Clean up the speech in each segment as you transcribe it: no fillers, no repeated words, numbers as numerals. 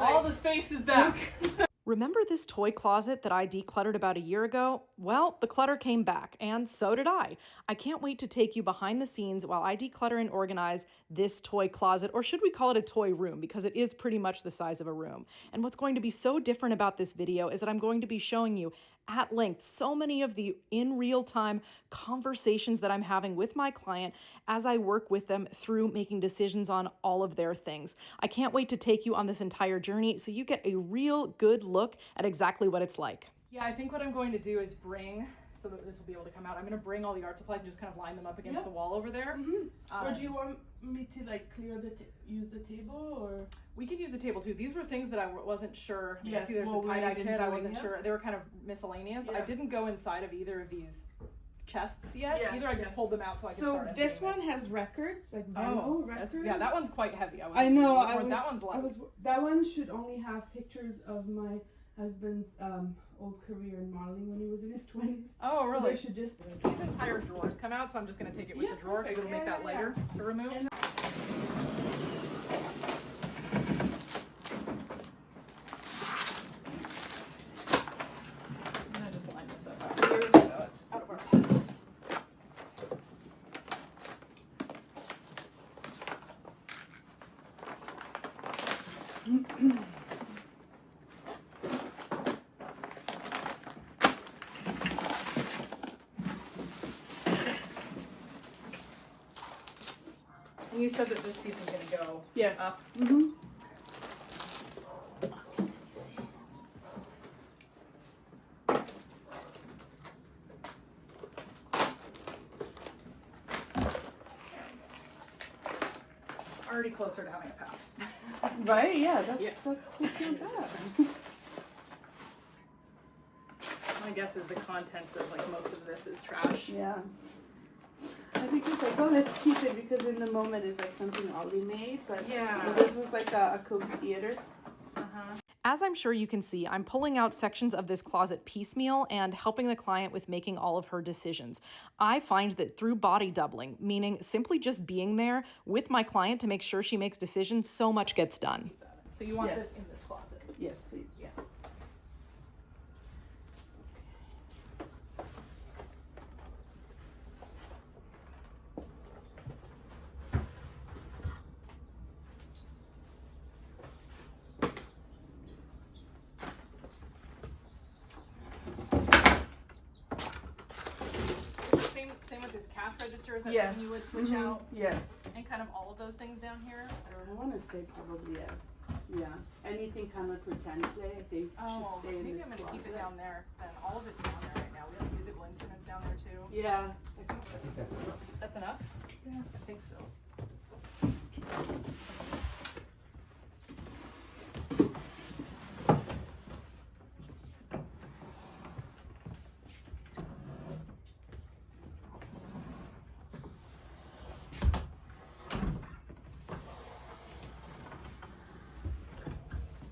All the space is back. Remember this toy closet that I decluttered about a year ago? Well, the clutter came back, and so did I. I can't wait to take you behind the scenes while I declutter and organize this toy closet, or should we call it a toy room, because it is pretty much the size of a room. And what's going to be so different about this video is that I'm going to be showing you at length so many of the in real time conversations that I'm having with my client as I work with them through making decisions on all of their things. I can't wait to take you on this entire journey so you get a real good look at exactly what it's like. Yeah, I think what I'm going to do is bring, so that this will be able to come out, I'm going to bring all the art supplies and just kind of line them up against the wall over there. Or do you want me to like clear use the table, or? We can use the table too. These were things that I wasn't sure. Yes, I see there's what a we're tie-dye even kit. I doing, wasn't sure. They were kind of miscellaneous. Yeah. I didn't go inside of either of these chests yet. Yes, either I just pulled them out so I could So start this emptying one has records, like Oh, vinyl that's, records. yeah, that one's quite heavy. I know. That one's light. That one should only have pictures of my husband's old career in modeling when he was in his 20s. Oh, So really? they should just. These entire drawers come out, so I'm just going to take it with Yeah, the drawer because perfect. it'll make that lighter to remove. And- I'm going to just line this up out here so it's out of our path. And you said that this piece is going to go up. Mm-hmm. Already closer to having a path. Right? Yeah. That's Yeah. good to that. My guess is the contents of like most of this is trash. Yeah. I think it's like, oh, let's keep it because in the moment it's like something Ollie made, but Yeah. this was like a Coke theater. Uh-huh. As I'm sure you can see, I'm pulling out sections of this closet piecemeal and helping the client with making all of her decisions. I find that through body doubling, meaning simply just being there with my client to make sure she makes decisions, so much gets done. So you want Yes. this in this closet. Yes, please. Yeah. Same with this cash register. Is that Yes. something you would switch out? Yes. And kind of all of those things down here? I want to say probably yes. Yeah. Anything kind of pretend play, I think Oh, should stay in maybe this I'm going to keep it closet. down there. Then all of it's down there right now. We have musical instruments down there too. Yeah. I think that's enough. That's enough? Yeah. I think so.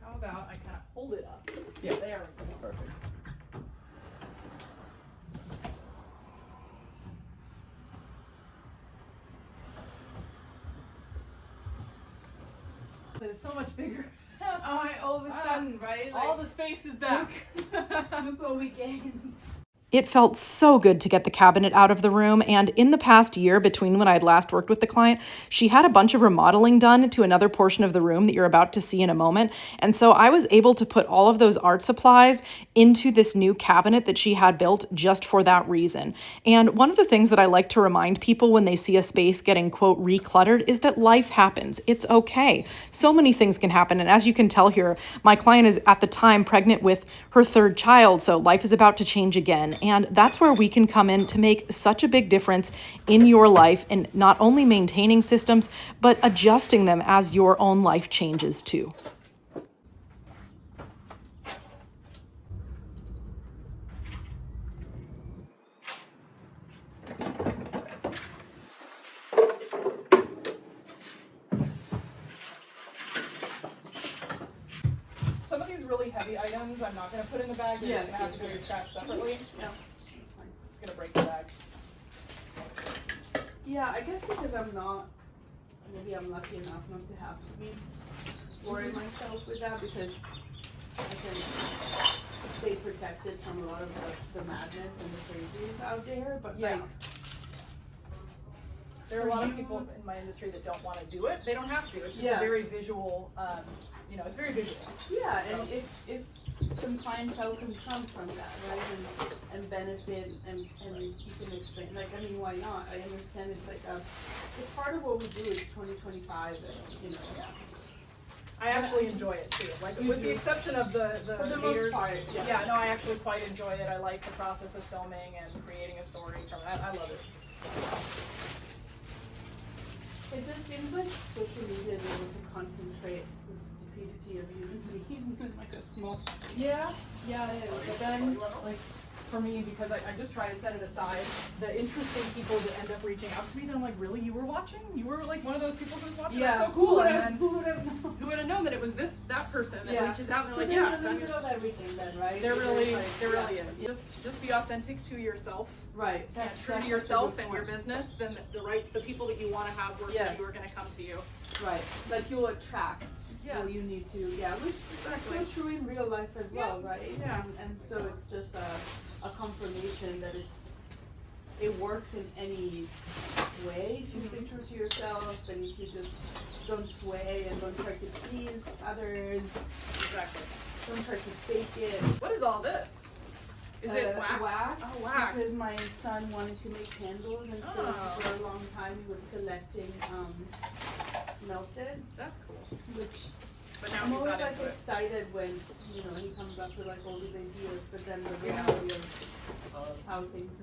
How about I kind of hold it up? Yeah. There we That's go. perfect. It's so much bigger. All of a sudden, right? All the space is back. Look what we gained. It felt so good to get the cabinet out of the room, and in the past year between when I'd last worked with the client, she had a bunch of remodeling done to another portion of the room that you're about to see in a moment, and so I was able to put all of those art supplies into this new cabinet that she had built just for that reason. And one of the things that I like to remind people when they see a space getting, quote, recluttered is that life happens. It's okay. So many things can happen, and as you can tell here, my client is at the time pregnant with her third child, so life is about to change again. And that's where we can come in to make such a big difference in your life in not only maintaining systems, but adjusting them as your own life changes too. Some of these really heavy items I'm not going to put in the bag. They're Yes, going to have to yes, be trash separately. No. It's going to break the bag. Yeah, I guess because I'm not, maybe I'm lucky enough not to have to be worry myself with that because I can stay protected from a lot of the madness and the crazies out there. But Yeah. like, There are a lot of people in my industry that don't want to do it. They don't have to. It's just Yeah. a very visual, it's very visual. yeah, and if some clientele can come from that, right, and benefit, and you can explain, like, I mean, why not? I understand it's like it's part of what we do is 2025, and Yeah. I actually enjoy it too. Like, with the exception of the for the haters. most part, Yeah, no, I actually quite enjoy it. I like the process of filming and creating a story from it. I love it. It just seems like social media is able to concentrate the stupidity of using memes in like a small space. Yeah, it is. But then, like, for me, because I just try to set it aside, the interesting people that end up reaching out to me, they're like, really, you were watching? You were like one of those people who was watching? Yeah, That's so cool. And then, who would have known? who would have known that it was that person that Yeah. reaches out and So they're like, there's yeah. a little bit of everything then, right? There So really, there's, like, there really yeah. is. Just be authentic to yourself. Right. And true that's to such a yourself good and your point. business, then the people that you want to have work Yes. with you are going to come to you. Right. Like you'll attract Yes. what you need to. Yeah, which is Exactly. so true in real life as well, right? Yeah. And so it's just a confirmation that it works in any way if you stay true to yourself and if you just don't sway and don't try to please others, Exactly. don't try to fake it. What is all this? Is it wax? Wax. Oh, wax. Because my son wanted to make candles, and so Oh. for a long time he was collecting melted, That's cool. which But now I'm he's always not like into it. excited when he comes up with like all these ideas, but then the reality of how things.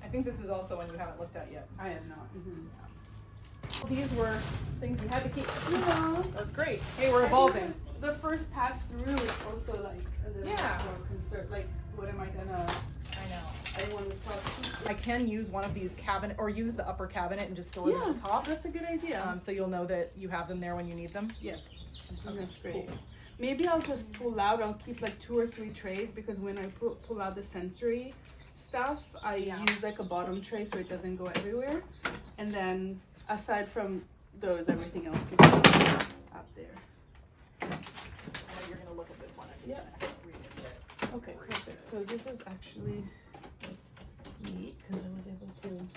I think this is also one you haven't looked at yet. I am not. These were things you had to keep. You know, That's great. Hey, we're I evolving. think the first pass through is also like a little Yeah. bit more concerned. Like, what am I gonna? I know. I want to talk. I can use one of these cabinet, or use the upper cabinet and just store them Yeah, at the top. that's a good idea. So you'll know that you have them there when you need them. Yes, Okay, that's great. cool. Maybe I'll just pull out. I'll keep like 2 or 3 trays because when I pull out the sensory stuff, I use like a bottom tray so it doesn't go everywhere. And then aside from those, everything else can go up there. I know you're gonna look at this one. I'm just gonna read it yet. Okay, perfect. So this is actually neat because I was able to.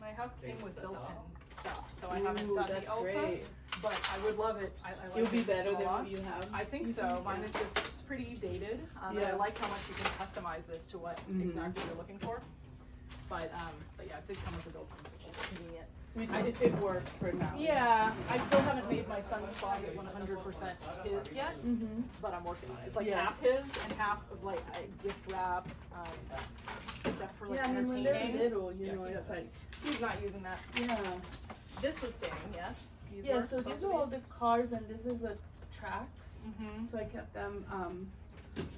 My house came with built-in stuff, so I haven't Ooh, done that's the alpha, great. but I would love it. I like It'll be this better system than a lot. what you have. I think so. Mine is just, it's pretty dated. And I Yeah. like how much you can customize this to what exactly you're looking for. But yeah, it did come with a built-in, which is convenient. If it works for now. Yeah, I still haven't made my son's closet 100% his yet, but I'm working on it. It's like Yeah. half his and half of like gift wrap, stuff for like Yeah, I mean when they're entertaining. little, you Yeah, know, he it's like He's not using that. yeah. This was staying, yes. These Yeah, were, so both these of are all the cars and this is a tracks. Mhm. So I kept them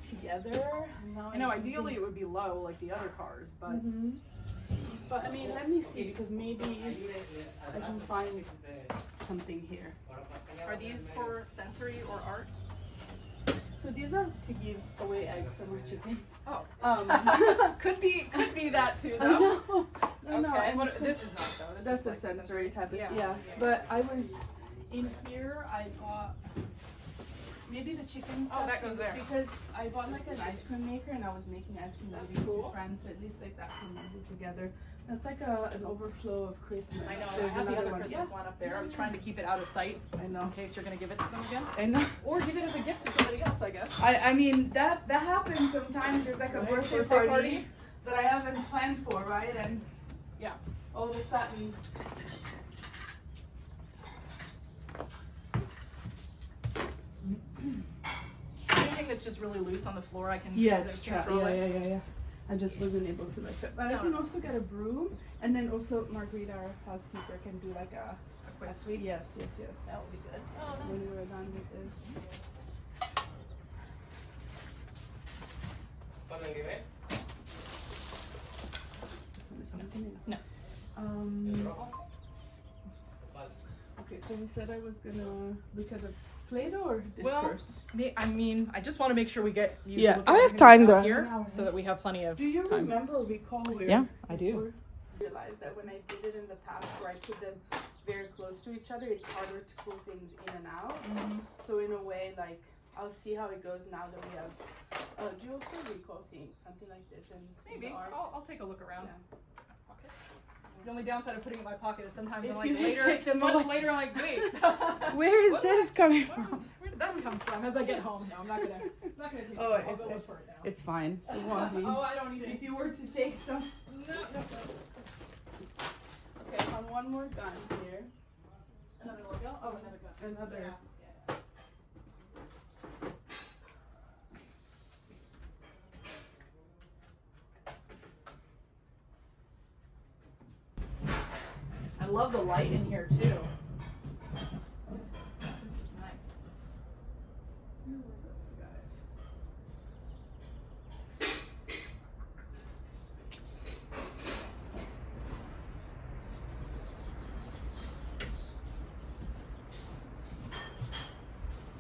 together. And now I know, ideally it would be low like the other cars, but But I mean, let me see because maybe I can find something here. are these for sensory or art? So these are to give away eggs for my chickens. Oh, Could could be that too I though. know. I know. Okay, and what, so- this is not though. This That's is a like sensory type of Yeah. But I was in here. I bought maybe the chicken stuff. Oh, that goes there. Because I bought like an ice cream maker and I was making ice cream That's with cool. friends. So at least like that can be together. That's like an overflow of Christmas. I know, I There's have the another other one. Christmas one up there. I was trying to keep it out of sight. I know. In case you're gonna give it to them again. I know. Or give it as a gift to somebody else, I guess. I mean that happens sometimes. There's like a Right, birthday birthday party, party. that I haven't planned for, right? And Yeah. all of a sudden. Anything that's just really loose on the floor, I can Yeah, use it it's to true. throw it. Yeah. I just wasn't able to like that. But I No. can also get a broom, and then also Margarita, our housekeeper, can do like a sweet. Yes. That would be good. Oh, When we're done with this. No. Okay, so we said I was gonna, because of Play-Doh or dispersed? I mean, I just want to make sure we get you. Yeah, look at I have everything time we got though. here, so that we have plenty of Do you time. remember recall where? Yeah, I do. before I realized that when I did it in the past, where I put them very close to each other, it's harder to pull things in and out. So in a way, like I'll see how it goes now that we have. Do you also recall seeing something like this? And Maybe I'll take a look around. Yeah. Pocket. The only downside of putting it in my pocket is sometimes If I'm like you later, take them much away. later, I'm like, wait, Where is What this coming where, from? where did that come from? As I get home, no, I'm not gonna take Oh, it. I'll go look for it now. It's fine. It won't be. Oh, I don't need it. If you were to take some. No. Okay, on one more gun here. Another logo? Oh, another gun. Another. Yeah. I love the light in here too. This is nice. Where were those guys?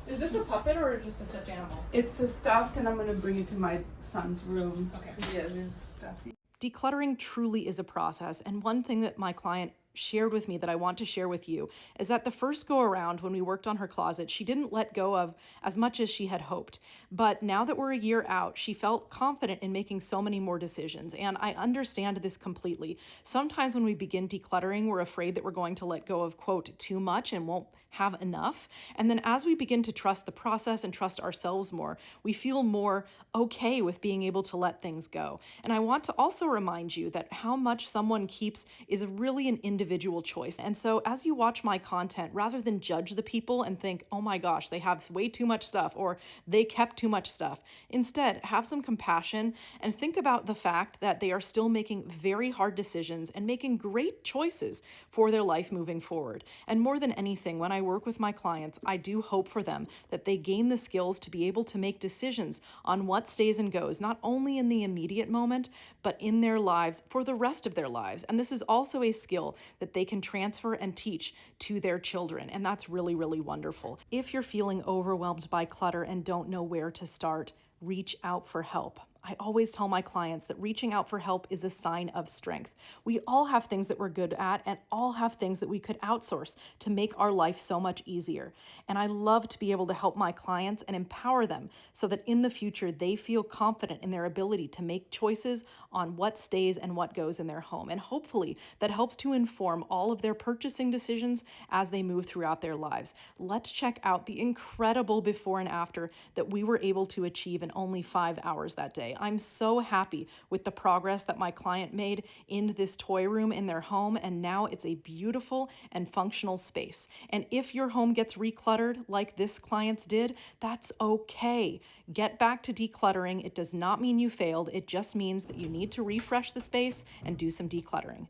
Is this a puppet or just a stuffed animal? It's a stuffed, and I'm gonna bring it to my son's room. Okay. Yeah, this is stuffy. Decluttering truly is a process, and one thing that my client shared with me that I want to share with you is that the first go around when we worked on her closet, she didn't let go of as much as she had hoped. But now that we're a year out, she felt confident in making so many more decisions, and I understand this completely. Sometimes when we begin decluttering, we're afraid that we're going to let go of, quote, too much and won't have enough. And then as we begin to trust the process and trust ourselves more, we feel more okay with being able to let things go. And I want to also remind you that how much someone keeps is really an individual choice. And so as you watch my content, rather than judge the people and think, oh my gosh, they have way too much stuff or they kept too much stuff, instead have some compassion and think about the fact that they are still making very hard decisions and making great choices for their life moving forward. And more than anything, when I work with my clients, I do hope for them that they gain the skills to be able to make decisions on what stays and goes, not only in the immediate moment, but in their lives for the rest of their lives. And this is also a skill that they can transfer and teach to their children. And that's really, really wonderful. If you're feeling overwhelmed by clutter and don't know where to start, reach out for help. I always tell my clients that reaching out for help is a sign of strength. We all have things that we're good at and all have things that we could outsource to make our life so much easier. And I love to be able to help my clients and empower them so that in the future they feel confident in their ability to make choices on what stays and what goes in their home. And hopefully that helps to inform all of their purchasing decisions as they move throughout their lives. Let's check out the incredible before and after that we were able to achieve in only 5 hours that day. I'm so happy with the progress that my client made in this toy room in their home, and now it's a beautiful and functional space. And if your home gets recluttered like this client's did, that's okay. Get back to decluttering. It does not mean you failed. It just means that you need to refresh the space and do some decluttering.